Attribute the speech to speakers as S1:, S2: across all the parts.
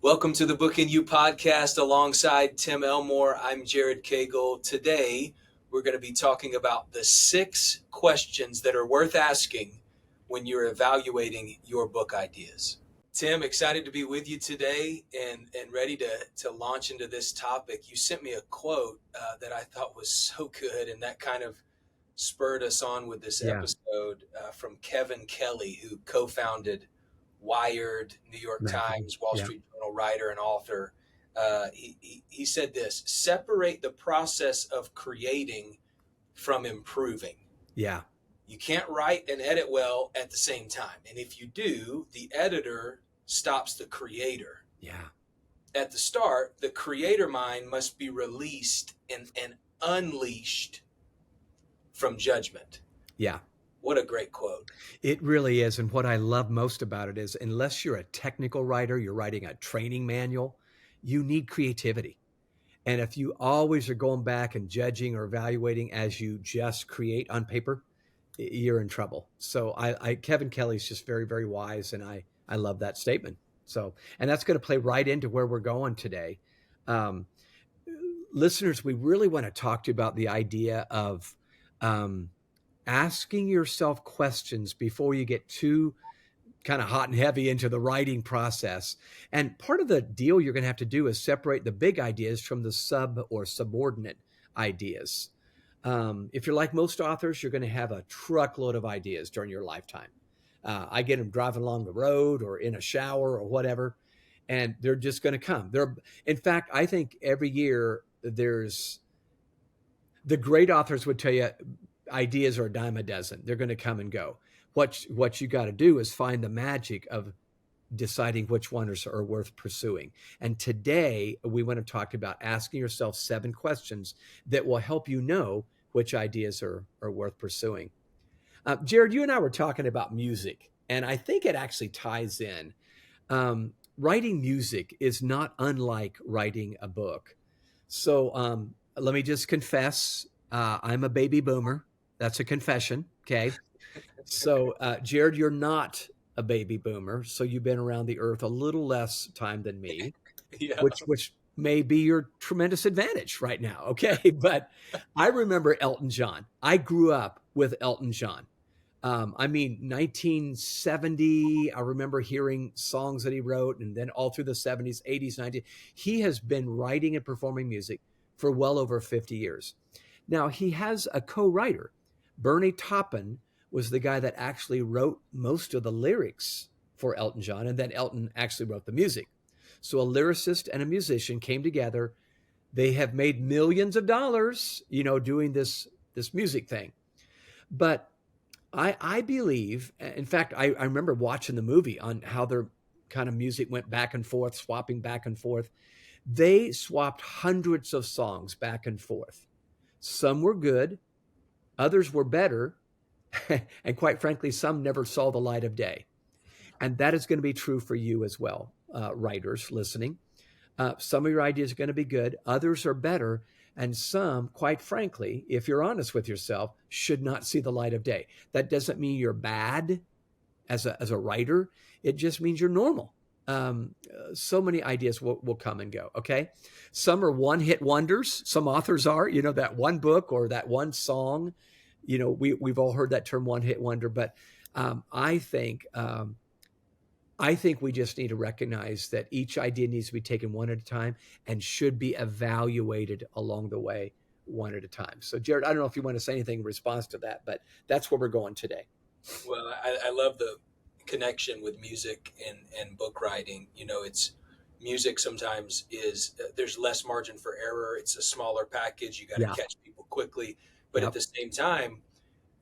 S1: Welcome to the Book and You podcast alongside Tim Elmore. I'm Jared Cagle. Today, we're going to be talking about the 6 questions that are worth asking when you're evaluating your book ideas. Tim, excited to be with you today and ready to launch into this topic. You sent me a quote that I thought was so good, and that kind of spurred us on with this
S2: Yeah,
S1: episode from Kevin Kelly, who co-founded Wired, New York
S2: magazine.
S1: Times, Wall
S2: Yeah,
S1: Street Journal writer and author. He said this: separate the process of creating from improving.
S2: yeah,
S1: You can't write and edit well at the same time. And if you do, the editor stops the creator.
S2: yeah,
S1: At the start, the creator mind must be released and unleashed from judgment.
S2: yeah.
S1: What a great quote.
S2: It really is. And what I love most about it is, unless you're a technical writer, you're writing a training manual, you need creativity. And if you always are going back and judging or evaluating as you just create on paper, you're in trouble. So Kevin Kelly's just very, very wise. And I love that statement. So, and that's going to play right into where we're going today. Um, Listeners, we really want to talk to you about the idea of, asking yourself questions before you get too kind of hot and heavy into the writing process. And part of the deal you're going to have to do is separate the big ideas from the sub or subordinate ideas. If you're like most authors, you're going to have a truckload of ideas during your lifetime. I get them driving along the road or in a shower or whatever, and they're just going to come. In fact, I think every year there's the great authors would tell you ideas are a dime a dozen. They're going to come and go. What you got to do is find the magic of deciding which ones are worth pursuing. And today we want to talk about asking yourself 7 questions that will help you know which ideas are worth pursuing. Jared, you and I were talking about music, and I think it actually ties in. Writing music is not unlike writing a book. So let me just confess, I'm a baby boomer. That's a confession. Okay. So, Jared, you're not a baby boomer. So you've been around the earth a little less time than me,
S1: Yeah.
S2: which may be your tremendous advantage right now. Okay. But I remember Elton John. I grew up with Elton John. 1970, I remember hearing songs that he wrote, and then all through the 70s, 80s, 90s. He has been writing and performing music for well over 50 years. Now, he has a co-writer. Bernie Taupin was the guy that actually wrote most of the lyrics for Elton John, and then Elton actually wrote the music. So a lyricist and a musician came together. They have made millions of dollars, doing this music thing. But I believe, in fact, I remember watching the movie on how their kind of music went back and forth, swapping back and forth. They swapped hundreds of songs back and forth. Some were good, others were better, and quite frankly, some never saw the light of day. And that is going to be true for you as well, writers listening. Some of your ideas are going to be good, others are better, and some, quite frankly, if you're honest with yourself, should not see the light of day. That doesn't mean you're bad as a writer. It just means you're normal. So many ideas will come and go. Okay. Some are one-hit wonders. Some authors are, that one book or that one song. We've all heard that term one-hit wonder, but I think we just need to recognize that each idea needs to be taken one at a time and should be evaluated along the way one at a time. So, Jared, I don't know if you want to say anything in response to that, but that's where we're going today.
S1: Well, I love the connection with music and book writing. It's music sometimes is there's less margin for error. It's a smaller package. You got to
S2: Yeah.
S1: catch people quickly. But
S2: Yep.
S1: at the same time,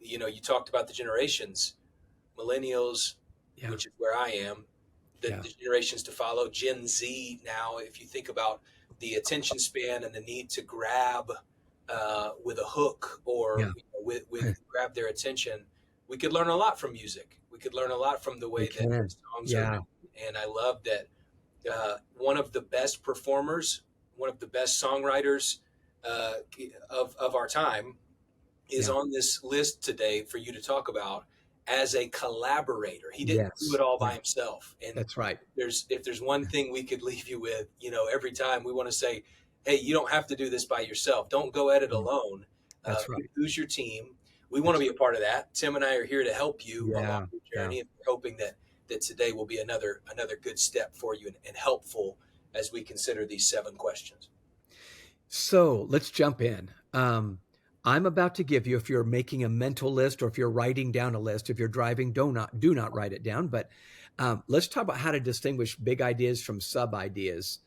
S1: you talked about the generations, millennials,
S2: Yeah.
S1: which is where I am,
S2: Yeah.
S1: the generations to follow, Gen Z now, if you think about the attention span and the need to grab with a hook or
S2: Yeah.
S1: with grab their attention, we could learn a lot from music. We could learn a lot from the
S2: We
S1: way that
S2: can.
S1: songs are
S2: Yeah.
S1: written. And I love that one of the best performers, one of the best songwriters of our time is
S2: Yeah.
S1: on this list today for you to talk about. as a collaborator. He didn't do
S2: Yes.
S1: it all by
S2: Yeah,
S1: himself. And
S2: that's right.
S1: if there's one thing we could leave you with, every time we want to say, hey, you don't have to do this by yourself. Don't go at it
S2: Mm,
S1: alone.
S2: that's right.
S1: Who's your team? We want to
S2: That's
S1: be a part of that. Tim and I are here to help you along
S2: yeah,
S1: your
S2: yeah.
S1: journey, and we're hoping that today will be another good step for you and helpful as we consider these 7 questions.
S2: So let's jump in. I'm about to give you, if you're making a mental list or if you're writing down a list, if you're driving, do not write it down. But let's talk about how to distinguish big ideas from sub ideas.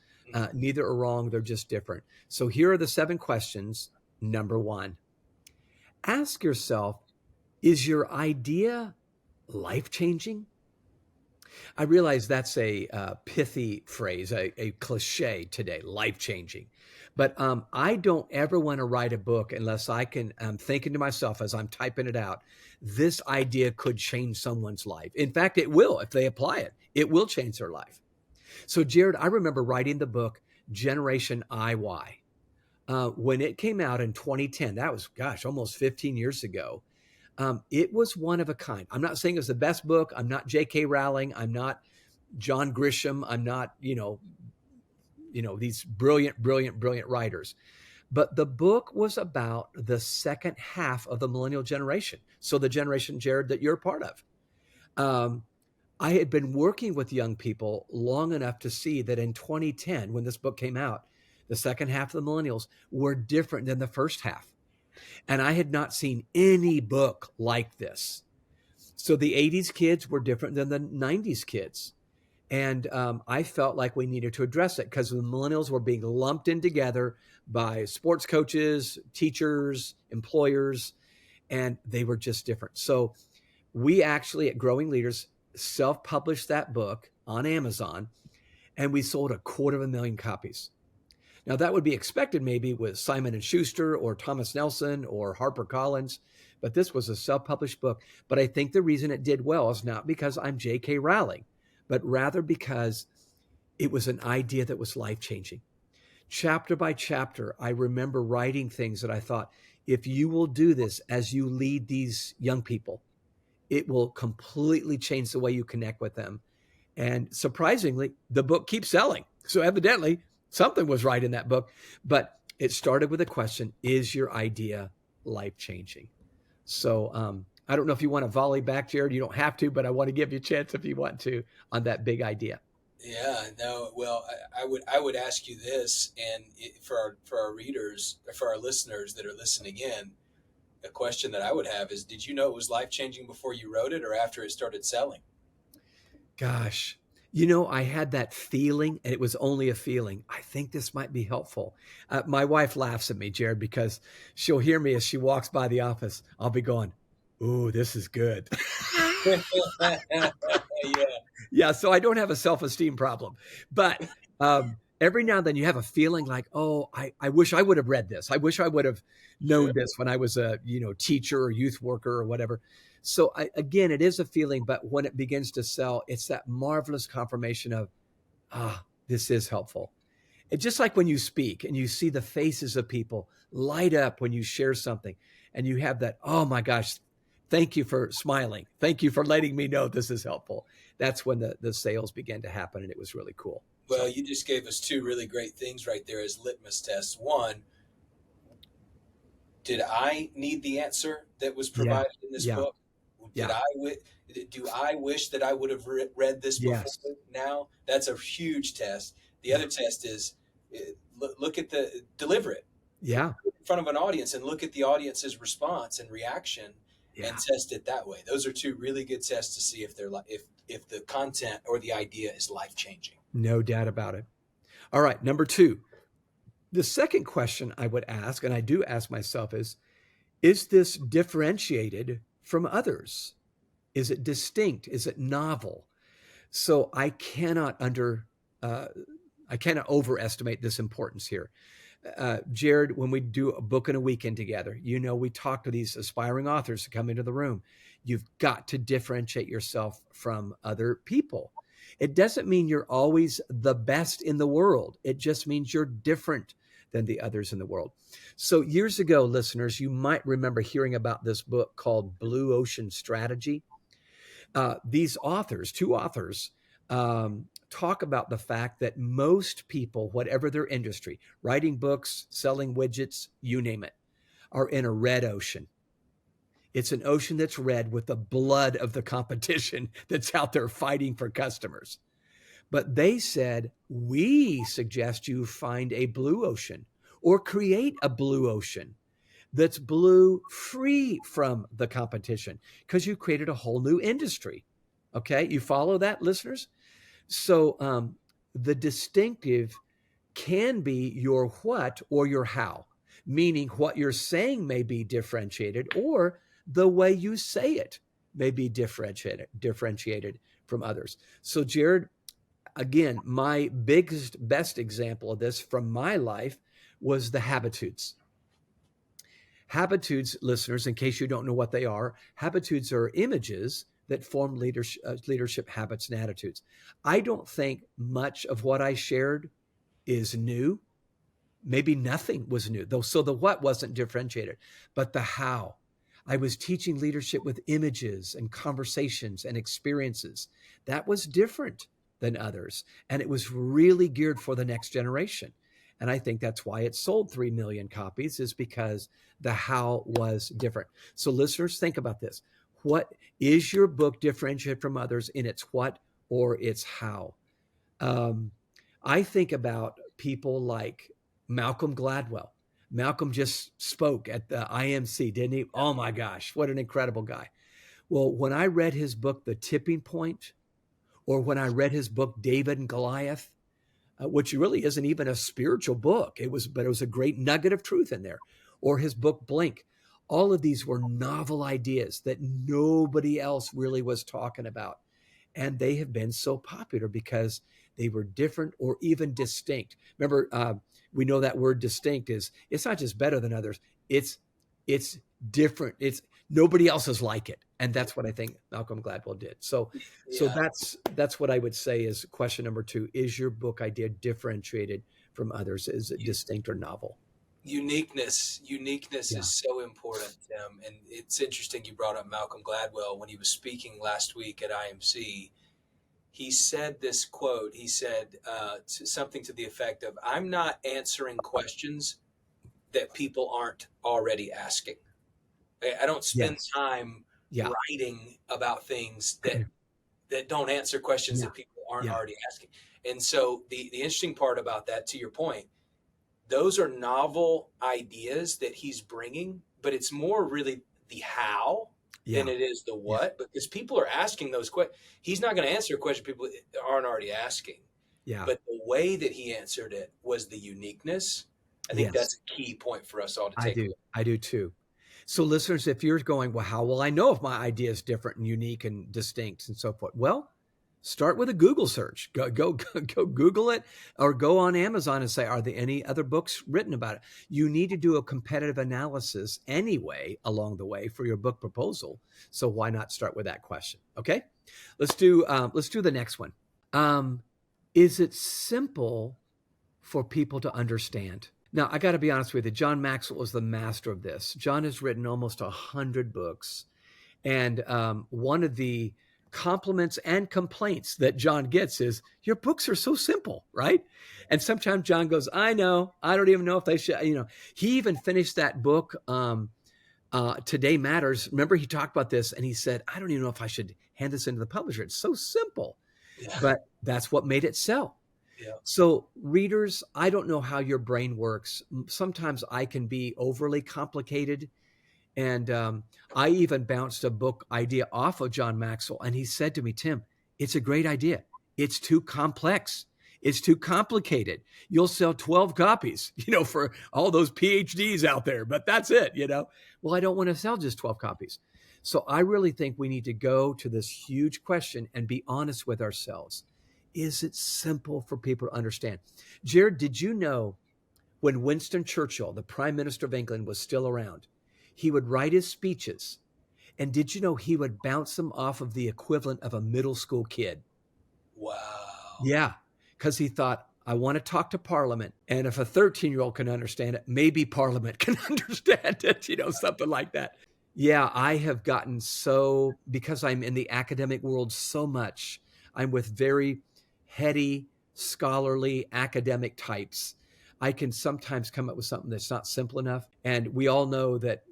S2: Neither are wrong; they're just different. So here are the 7 questions. Number 1, ask yourself: is your idea life changing? I realize that's a pithy phrase, a cliche today, life changing. But I don't ever want to write a book unless I'm thinking to myself as I'm typing it out, this idea could change someone's life. In fact, it will if they apply it. It will change their life. So, Jared, I remember writing the book Generation IY. When it came out in 2010, that was, gosh, almost 15 years ago. It was one of a kind. I'm not saying it's the best book. I'm not J.K. Rowling. I'm not John Grisham. I'm not, these brilliant writers. But the book was about the second half of the millennial generation. So the generation, Jared, that you're a part of. I had been working with young people long enough to see that in 2010, when this book came out, the second half of the millennials were different than the first half. And I had not seen any book like this. So the 80s kids were different than the 90s kids. And I felt like we needed to address it because the millennials were being lumped in together by sports coaches, teachers, employers, and they were just different. So we actually at Growing Leaders self-published that book on Amazon, and we sold 250,000 copies. Now that would be expected maybe with Simon & Schuster or Thomas Nelson or HarperCollins, but this was a self-published book. But I think the reason it did well is not because I'm J.K. Rowling, but rather because it was an idea that was life-changing. Chapter by chapter, I remember writing things that I thought, if you will do this as you lead these young people, it will completely change the way you connect with them. And surprisingly, the book keeps selling. So evidently, something was right in that book. But it started with a question, is your idea life-changing? So I don't know if you want to volley back, Jared. You don't have to, but I want to give you a chance if you want to on that big idea.
S1: Yeah, no. Well, I would ask you this, and for our readers, for our listeners that are listening in, a question that I would have is: did you know it was life changing before you wrote it, or after it started selling?
S2: Gosh, I had that feeling, and it was only a feeling. I think this might be helpful. My wife laughs at me, Jared, because she'll hear me as she walks by the office. I'll be going, "Ooh, this is good."
S1: Yeah.
S2: Yeah, so I don't have a self-esteem problem. But every now and then you have a feeling like, oh, I wish I would have read this. I wish I would have known
S1: Sure.
S2: this when I was a teacher or youth worker or whatever. So again, it is a feeling, but when it begins to sell, it's that marvelous confirmation of, this is helpful. It's just like when you speak and you see the faces of people light up when you share something and you have that, oh my gosh, thank you for smiling. Thank you for letting me know this is helpful. That's when the sales began to happen, and it was really cool.
S1: Well, you just gave us 2 really great things right there as litmus tests. One, did I need the answer that was provided in this book? Do I wish that I would have read this before
S2: Yes.
S1: now? That's a huge test. The other test is look at deliver it.
S2: Yeah.
S1: In front of an audience and look at the audience's response and reaction and test it that way. Those are 2 really good tests to see if they're if the content or the idea is life-changing.
S2: No doubt about it. All right, number 2. The second question I would ask, and I do ask myself, is this differentiated from others? Is it distinct? Is it novel? So I cannot overestimate this importance here. Jared, when we do a book in a weekend together, we talk to these aspiring authors to come into the room. You've got to differentiate yourself from other people. It doesn't mean you're always the best in the world. It just means you're different than the others in the world. So years ago, listeners, you might remember hearing about this book called Blue Ocean Strategy. These authors, two authors, talk about the fact that most people, whatever their industry, writing books, selling widgets, you name it, are in a red ocean. It's an ocean that's red with the blood of the competition that's out there fighting for customers. But they said, we suggest you find a blue ocean or create a blue ocean that's blue free from the competition because you created a whole new industry. Okay, you follow that, listeners? So the distinctive can be your what or your how, meaning what you're saying may be differentiated or the way you say it may be differentiated from others. So Jared, again, my best example of this from my life was the habitudes. Habitudes, listeners, in case you don't know what they are, habitudes are images that form leadership habits and attitudes. I don't think much of what I shared is new. Maybe nothing was new, though. So the what wasn't differentiated, but the how. I was teaching leadership with images and conversations and experiences. That was different than others. And it was really geared for the next generation. And I think that's why it sold 3 million copies, is because the how was different. So listeners, think about this. What is your book differentiated from others in its what or its how? I think about people like Malcolm Gladwell. Malcolm just spoke at the IMC, didn't he? Oh my gosh, what an incredible guy. Well, when I read his book, The Tipping Point, or when I read his book, David and Goliath, which really isn't even a spiritual book. But it was a great nugget of truth in there. Or his book, Blink. All of these were novel ideas that nobody else really was talking about. And they have been so popular because they were different or even distinct. Remember, we know that word distinct it's not just better than others. It's different. It's nobody else is like it. And that's what I think Malcolm Gladwell did. So that's what I would say is question number 2. Is your book idea differentiated from others? Is it distinct or novel?
S1: Uniqueness is so important, Tim. And it's interesting you brought up Malcolm Gladwell. When he was speaking last week at IMC, he said this quote. He said something to the effect of, I'm not answering questions that people aren't already asking. I don't spend time writing about things that don't answer questions that people aren't already asking. And so the interesting part about that, to your point, those are novel ideas that he's bringing, but it's more really the how than it is the what, because people are asking those questions. He's not going to answer a question people aren't already asking. Yeah. But the way that he answered it was the uniqueness. I think that's a key point for us all to take.
S2: I do too. So listeners, if you're going, well, how will I know if my idea is different and unique and distinct and so forth? Well, start with a Google search. Go Google it, or go on Amazon and say, are there any other books written about it? You need to do a competitive analysis anyway along the way for your book proposal. So why not start with that question? Okay, let's do the next one. Is it simple for people to understand? Now, I got to be honest with you. John Maxwell is the master of this. John has written almost 100 books. And one of the compliments and complaints that John gets is, your books are so simple, right? And sometimes John goes, I know, I don't even know if they should, he even finished that book, Today Matters. Remember, he talked about this and he said, I don't even know if I should hand this into the publisher. It's so simple, but that's what made it sell. Yeah. So readers, I don't know how your brain works. Sometimes I can be overly complicated. And I even bounced a book idea off of John Maxwell. And he said to me, Tim, it's a great idea. It's too complex. It's too complicated. You'll sell 12 copies, for all those PhDs out there, but that's it, Well, I don't want to sell just 12 copies. So I really think we need to go to this huge question and be honest with ourselves. Is it simple for people to understand? Jared, did you know when Winston Churchill, the Prime Minister of England, was still around, he would write his speeches, and did you know he would bounce them off of the equivalent of a middle school kid?
S1: Wow.
S2: Yeah, because he thought, I want to talk to Parliament, and if a 13-year-old can understand it, maybe Parliament can understand it, something like that. Yeah, I have gotten because I'm in the academic world so much, I'm with very heady, scholarly, academic types. I can sometimes come up with something that's not simple enough. And we all know that,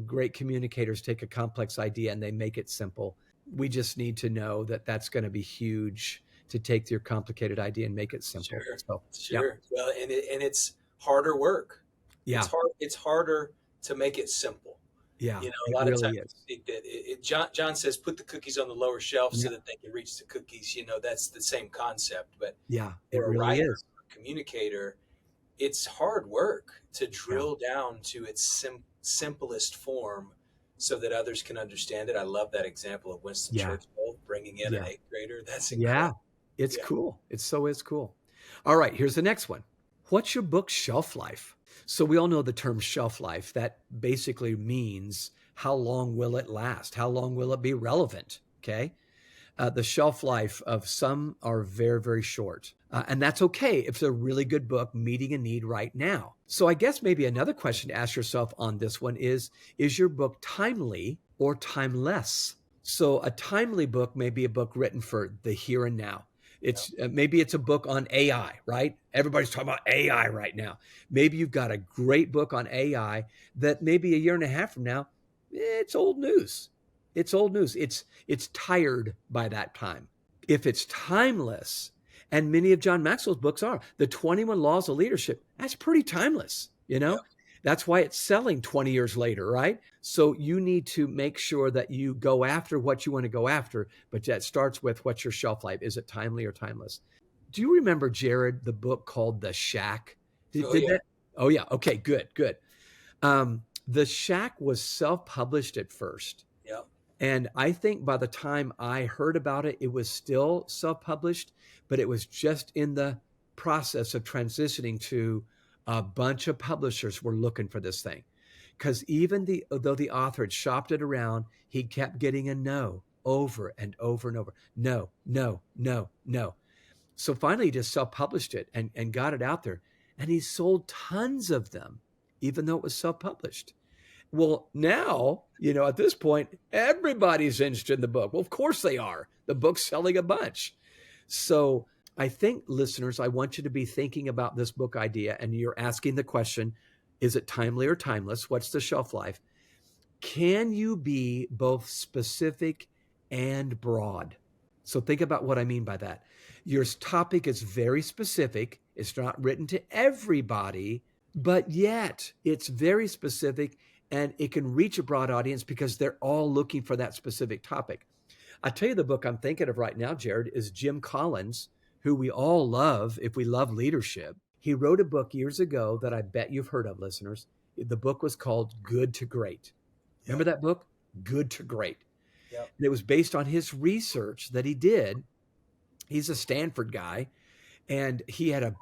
S2: great communicators take a complex idea and they make it simple. We just need to know that that's going to be huge to take your complicated idea and make it simple.
S1: Sure,
S2: So, yeah,
S1: sure. Well, and it's harder work. It's
S2: yeah,
S1: hard. It's harder to make it simple.
S2: yeah,
S1: A
S2: it
S1: lot of
S2: really
S1: times
S2: is.
S1: we think that John says put the cookies on the lower shelf so
S2: Yeah,
S1: that they can reach the cookies. That's the same concept. But
S2: yeah, it
S1: for a
S2: really
S1: writer,
S2: is.
S1: or a communicator, it's hard work to
S2: Yeah,
S1: drill down to its simplest form so that others can understand it. I love that example of Winston
S2: yeah,
S1: Churchill bringing in an
S2: yeah.
S1: eighth grader. That's
S2: Yeah,
S1: incredible.
S2: it's
S1: Yeah.
S2: cool. Is cool. All right, here's the next one. What's your book's shelf life? So we all know the term shelf life. That basically means how long will it last? How long will it be relevant? Okay. The shelf life of some are very, very short. And that's okay if it's a really good book meeting a need right now. So I guess maybe another question to ask yourself on this one is your book timely or timeless? So a timely book may be a book written for the here and now. It's maybe it's a book on AI, right? Everybody's talking about AI right now. Maybe you've got a great book on AI that maybe a year and a half from now, it's old news. It's old news. It's tired by that time. If it's timeless, and many of John Maxwell's books are, the 21 Laws of Leadership, that's pretty timeless,
S1: Yeah.
S2: That's why it's selling 20 years later, right? So you need to make sure that you go after what you want to go after, but that starts with what's your shelf life? Is it timely or timeless? Do you remember, Jared, the book called The Shack?
S1: Oh
S2: Did
S1: yeah.
S2: that? Oh, yeah. Okay, good, good. The Shack was self-published at first.
S1: Yeah.
S2: And I think by the time I heard about it, it was still self-published, but it was just in the process of transitioning to a bunch of publishers were looking for this thing. Because though the author had shopped it around, he kept getting a no over and over and over. No, no, no, no. So finally he just self-published it and got it out there. And he sold tons of them, even though it was self-published. Well, now, at this point, everybody's interested in the book. Well, of course they are. The book's selling a bunch. So I think, listeners, I want you to be thinking about this book idea and you're asking the question, is it timely or timeless? What's the shelf life? Can you be both specific and broad? So think about what I mean by that. Your topic is very specific. It's not written to everybody, but yet it's very specific and it can reach a broad audience because they're all looking for that specific topic. I tell you, the book I'm thinking of right now, Jared, is Jim Collins, who we all love if we love leadership. He wrote a book years ago that I bet you've heard of, listeners. The book was called Good to Great. Remember that book? Good to Great.
S1: Yep.
S2: And it was based on his research that he did. He's a Stanford guy, and he had a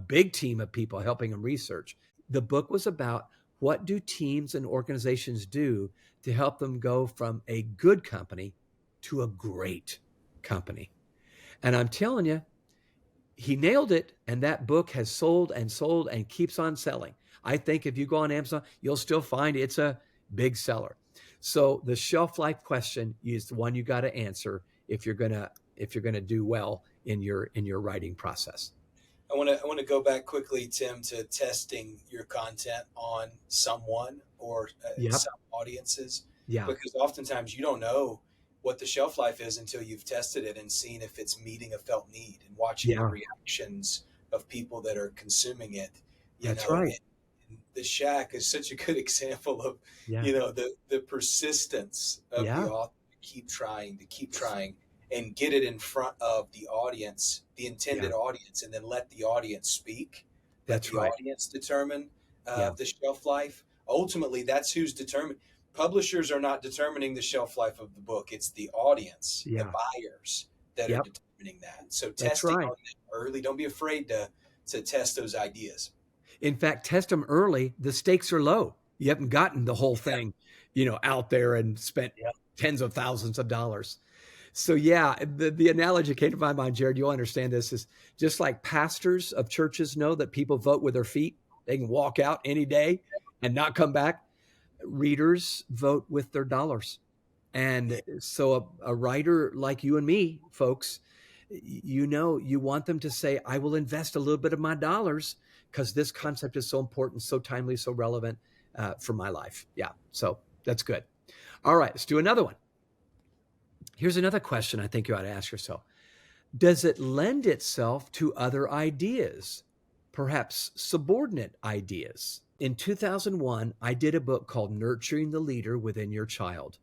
S2: big team of people helping him research. The book was about what do teams and organizations do to help them go from a good company to a great company. And I'm telling you, he nailed it. And that book has sold and sold and keeps on selling. I think if you go on Amazon, you'll still find it's a big seller. So the shelf life question is the one you got to answer if you're gonna do well in your writing process.
S1: I want to go back quickly, Tim, to testing your content on someone or
S2: Yep.
S1: some audiences,
S2: Yeah.
S1: because oftentimes you don't know what the shelf life is until you've tested it and seen if it's meeting a felt need and watching the
S2: Yeah.
S1: reactions of people that are consuming it.
S2: That's right.
S1: And the Shack is such a good example of
S2: Yeah.
S1: the persistence of
S2: Yeah.
S1: the author to keep trying and get it in front of the audience, the intended audience, and then let the audience speak.
S2: That's
S1: The
S2: right.
S1: audience determine
S2: Yeah.
S1: the shelf life. Ultimately, that's who's determined. Publishers are not determining the shelf life of the book. It's the audience, the
S2: Yeah.
S1: buyers that are
S2: Yep.
S1: determining that. So
S2: That's
S1: testing
S2: right.
S1: on them early. Don't be afraid to test those ideas.
S2: In fact, test them early. The stakes are low. You haven't gotten the whole thing, out there and spent tens of thousands of dollars. So yeah, the analogy came to my mind, Jared. You'll understand this is just like pastors of churches know that people vote with their feet. They can walk out any day and not come back. readers vote with their dollars. And so a writer like you and me, folks, you want them to say, I will invest a little bit of my dollars because this concept is so important, so timely, so relevant for my life. Yeah, so that's good. All right, let's do another one. Here's another question I think you ought to ask yourself. Does it lend itself to other ideas, perhaps subordinate ideas? In 2001, I did a book called Nurturing the Leader Within Your Child.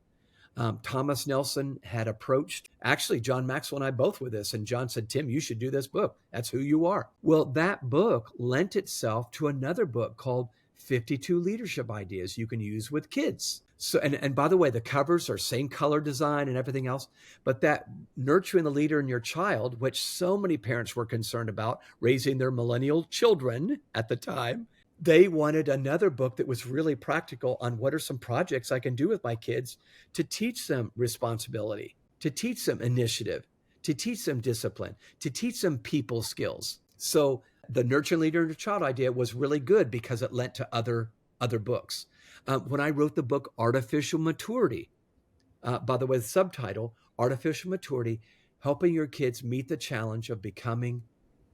S2: Thomas Nelson had approached, actually, John Maxwell and I both with this. And John said, Tim, you should do this book. That's who you are. Well, that book lent itself to another book called 52 Leadership Ideas you can use with kids. So, and by the way, the covers are same color design and everything else. But that Nurturing the Leader in Your Child, which so many parents were concerned about raising their millennial children at the time, they wanted another book that was really practical on what are some projects I can do with my kids to teach them responsibility, to teach them initiative, to teach them discipline, to teach them people skills. So the Nurturing Leader in Your Child idea was really good because it lent to other books. When I wrote the book Artificial Maturity, by the way, the subtitle, Artificial Maturity, Helping Your Kids Meet the Challenge of Becoming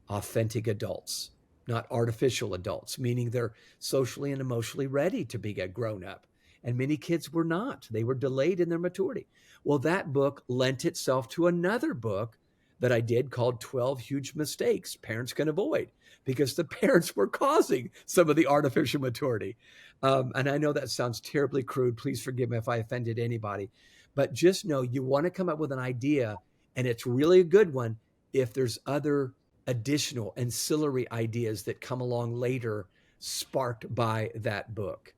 S2: Authentic Adults. Not artificial adults, meaning they're socially and emotionally ready to be a grown-up. And many kids were not. They were delayed in their maturity. Well, that book lent itself to another book that I did called 12 Huge Mistakes Parents Can Avoid, because the parents were causing some of the artificial maturity. And I know that sounds terribly crude. Please forgive me if I offended anybody. But just know you want to come up with an idea, and it's really a good one if there's other additional ancillary ideas that come along later sparked by that book.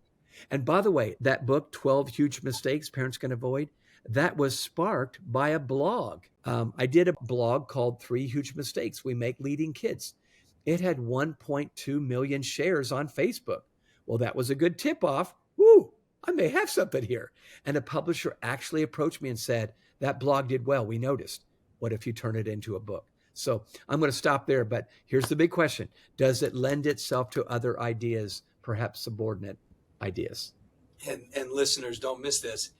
S2: And by the way, that book, 12 Huge Mistakes Parents Can Avoid, that was sparked by a blog. I did a blog called 3 Huge Mistakes We Make Leading Kids. It had 1.2 million shares on Facebook. Well, that was a good tip-off. Woo, I may have something here. And a publisher actually approached me and said, that blog did well, we noticed. What if you turn it into a book? So I'm going to stop there, but here's the big question. Does it lend itself to other ideas, perhaps subordinate ideas?
S1: And listeners, don't miss this.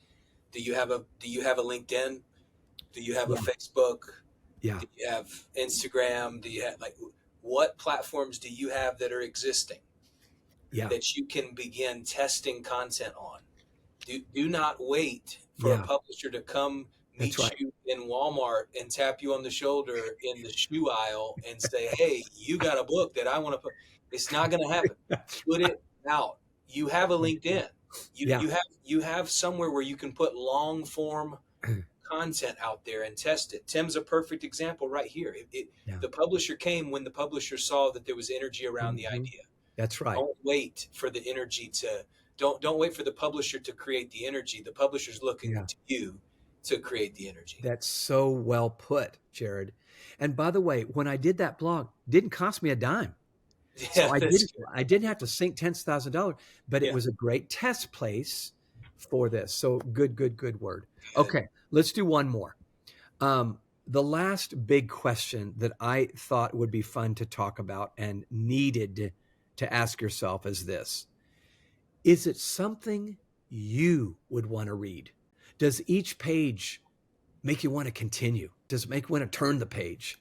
S1: Do you have a LinkedIn? Do you have a Facebook?
S2: Yeah.
S1: Do you have Instagram? Do you have, what platforms do you have that are existing that you can begin testing content on? Do not wait for a publisher to come meet you in Walmart and tap you on the shoulder in the shoe aisle and say, hey, you got a book that I want to put. It's not going to happen. Put it out. You have a LinkedIn. You have somewhere where you can put long form content out there and test it. Tim's a perfect example right here. The publisher came when the publisher saw that there was energy around the idea.
S2: That's right.
S1: Don't wait for the energy to don't wait for the publisher to create the energy. The publisher's looking to you to create the energy.
S2: That's so well put, Jared. And by the way, when I did that blog, it didn't cost me a dime. So I didn't have to sink tens of thousands of dollars, but it was a great test place for this. So good word. Okay, let's do one more. The last big question that I thought would be fun to talk about and needed to ask yourself is this. Is it something you would want to read? Does each page make you want to continue? Does it make you want to turn the page?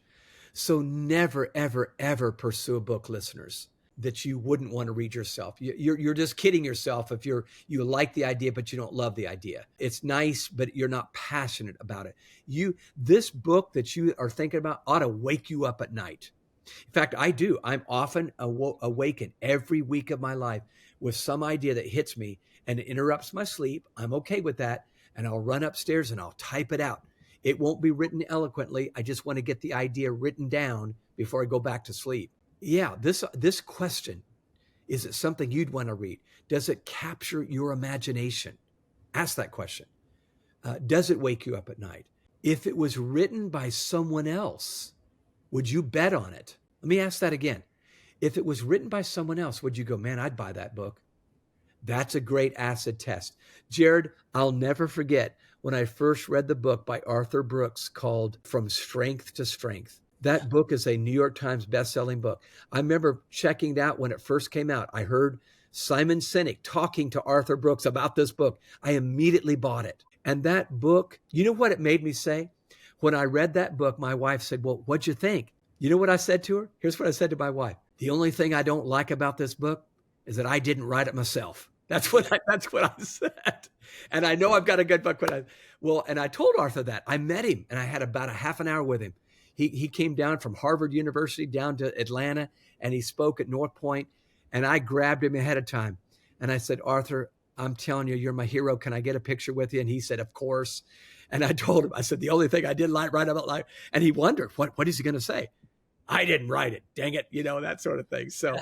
S2: So never, ever, ever pursue a book, listeners, that you wouldn't want to read yourself. You're just kidding yourself if you like the idea, but you don't love the idea. It's nice, but you're not passionate about it. This book that you are thinking about ought to wake you up at night. In fact, I do. I'm often awakened every week of my life with some idea that hits me and it interrupts my sleep. I'm okay with that. And I'll run upstairs and I'll type it out. It won't be written eloquently. I just want to get the idea written down before I go back to sleep. Yeah, this question, is it something you'd want to read? Does it capture your imagination? Ask that question. Does it wake you up at night? If it was written by someone else, would you bet on it? Let me ask that again. If it was written by someone else, would you go, man, I'd buy that book? That's a great acid test. Jared, I'll never forget when I first read the book by Arthur Brooks called From Strength to Strength. That book is a New York Times best-selling book. I remember checking it out when it first came out. I heard Simon Sinek talking to Arthur Brooks about this book. I immediately bought it. And that book, you know what it made me say? When I read that book, my wife said, well, what'd you think? You know what I said to her? Here's what I said to my wife. The only thing I don't like about this book is that I didn't write it myself. That's what I said. And I know I've got a good book. And I told Arthur that. I met him and I had about a half an hour with him. He came down from Harvard University down to Atlanta and he spoke at North Point. And I grabbed him ahead of time. And I said, Arthur, I'm telling you, you're my hero. Can I get a picture with you? And he said, of course. And I told him, I said, the only thing I didn't write about life. And he wondered, what is he going to say? I didn't write it. Dang it. That sort of thing. So,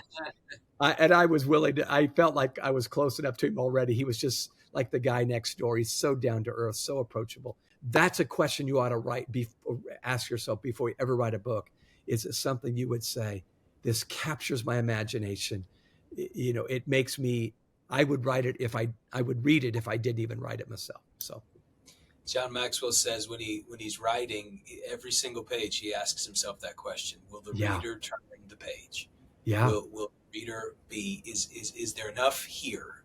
S2: I was willing to, I felt like I was close enough to him already. He was just like the guy next door. He's so down to earth, so approachable. That's a question you ought to ask yourself before you ever write a book. Is it something you would say, this captures my imagination? It makes me, I would write it I would read it if I didn't even write it myself. So
S1: John Maxwell says when he's writing every single page, he asks himself that question: will the reader turn the page?
S2: Yeah.
S1: Will the reader be? Is there enough here,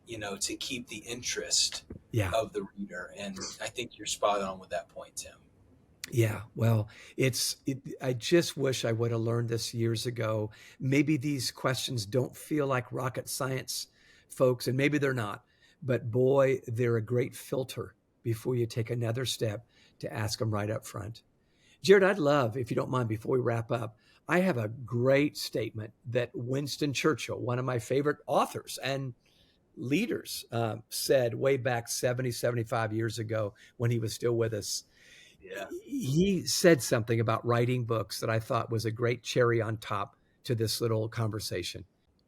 S1: to keep the interest of the reader? And I think you're spot on with that point, Tim.
S2: Yeah, well, I just wish I would have learned this years ago. Maybe these questions don't feel like rocket science, folks, and maybe they're not. But boy, they're a great filter before you take another step to ask them right up front. Jared, I'd love, if you don't mind, before we wrap up, I have a great statement that Winston Churchill, one of my favorite authors and leaders, said way back 70, 75 years ago when he was still with us.
S1: Yeah.
S2: He said something about writing books that I thought was a great cherry on top to this little conversation.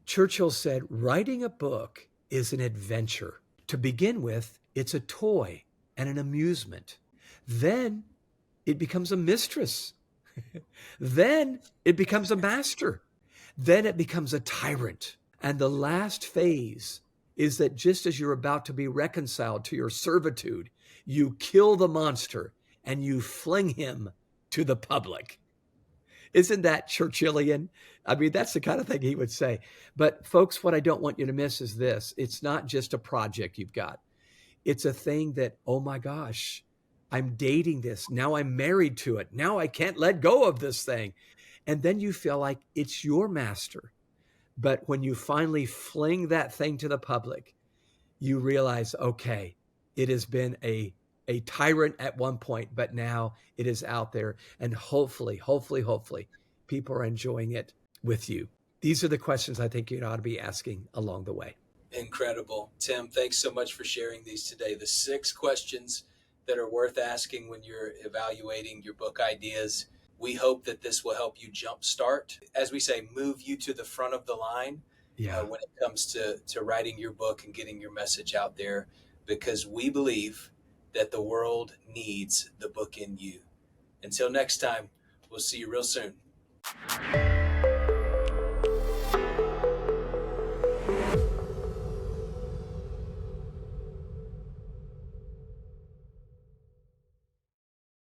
S2: Churchill said, writing a book is an adventure. To begin with, it's a toy and an amusement. Then it becomes a mistress. Then it becomes a master. Then it becomes a tyrant. And the last phase is that just as you're about to be reconciled to your servitude, you kill the monster and you fling him to the public. Isn't that Churchillian? I mean, that's the kind of thing he would say. But folks, what I don't want you to miss is this. It's not just a project you've got. It's a thing that, oh my gosh, I'm dating this. Now I'm married to it. Now I can't let go of this thing. And then you feel like it's your master. But when you finally fling that thing to the public, you realize, okay, it has been a tyrant at one point, but now it is out there. And hopefully, people are enjoying it with you. These are the questions I think you ought to be asking along the way.
S1: Incredible. Tim, thanks so much for sharing these today. The 6 questions that are worth asking when you're evaluating your book ideas. We hope that this will help you jumpstart, as we say, move you to the front of the line when it comes to writing your book and getting your message out there, because we believe that the world needs the book in you. Until next time, we'll see you real soon.